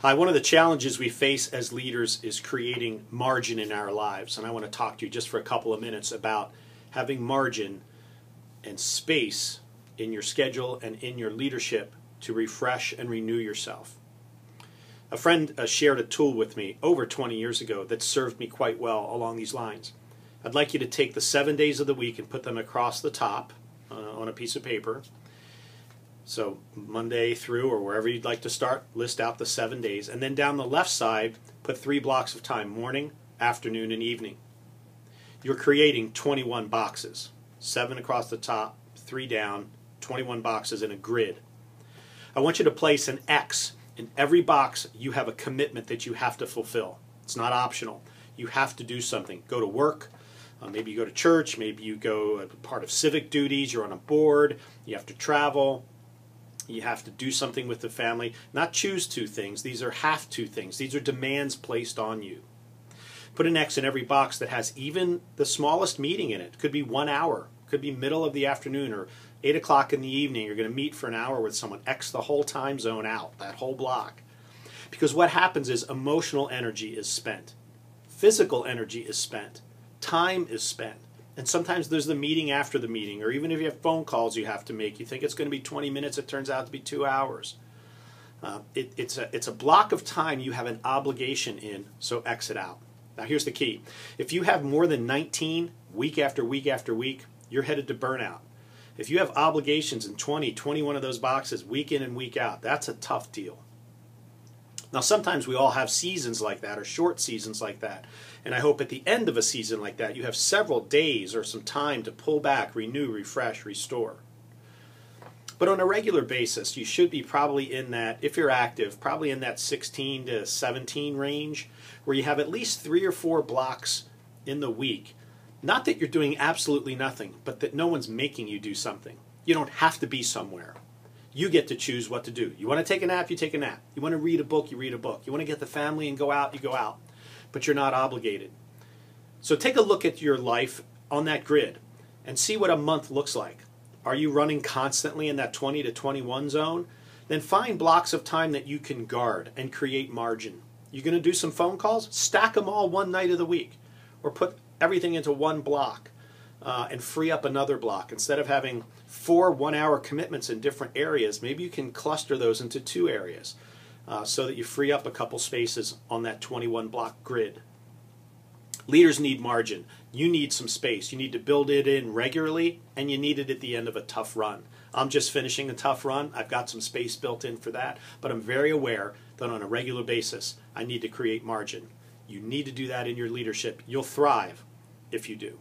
Hi, one of the challenges we face as leaders is creating margin in our lives. And I want to talk to you just for a couple of minutes about having margin and space in your schedule and in your leadership to refresh and renew yourself. A friend shared a tool with me over 20 years ago that served me quite well along these lines. I'd like you to take the 7 days of the week and put them across the top on a piece of paper. So Monday through, or wherever you'd like to start, list out the 7 days. And then down the left side, put 3 blocks of time: morning, afternoon, and evening. You're creating 21 boxes. 7 across the top, 3 down, 21 boxes in a grid. I want you to place an X in every box. You have a commitment that you have to fulfill. It's not optional. You have to do something. Go to work. Maybe you go to church. Maybe you go as part of civic duties. You're on a board. You have to travel. You have to do something with the family. Not choose 2 things. These are have to things. These are demands placed on you. Put an X in every box that has even the smallest meeting in it. Could be 1 hour. Could be middle of the afternoon or 8 o'clock in the evening. You're going to meet for an hour with someone. X the whole time zone out, that whole block. Because what happens is emotional energy is spent. Physical energy is spent. Time is spent. And sometimes there's the meeting after the meeting, or even if you have phone calls you have to make, you think it's going to be 20 minutes, it turns out to be 2 hours. It's a block of time you have an obligation in, so exit out. Now here's the key. If you have more than 19 week after week after week, you're headed to burnout. If you have obligations in 20, 21 of those boxes week in and week out, that's a tough deal. Now sometimes we all have seasons like that, or short seasons like that. And I hope at the end of a season like that you have several days or some time to pull back, renew, refresh, restore. But on a regular basis, you should be probably in that, if you're active, probably in that 16 to 17 range, where you have at least 3 or 4 blocks in the week. Not that you're doing absolutely nothing, but that no one's making you do something. You don't have to be somewhere. You get to choose what to do. You want to take a nap, you take a nap. You want to read a book, you read a book. You want to get the family and go out, you go out. But you're not obligated. So take a look at your life on that grid and see what a month looks like. Are you running constantly in that 20 to 21 zone? Then find blocks of time that you can guard and create margin. You're going to do some phone calls? Stack them all one night of the week. Or put everything into one block and free up another block. Instead of having 4 one-hour commitments in different areas, maybe you can cluster those into 2 areas so that you free up a couple spaces on that 21 block grid. Leaders need margin. You need some space. You need to build it in regularly, and you need it at the end of a tough run. I'm just finishing a tough run. I've got some space built in for that, but I'm very aware that on a regular basis I need to create margin. You need to do that in your leadership. You'll thrive if you do.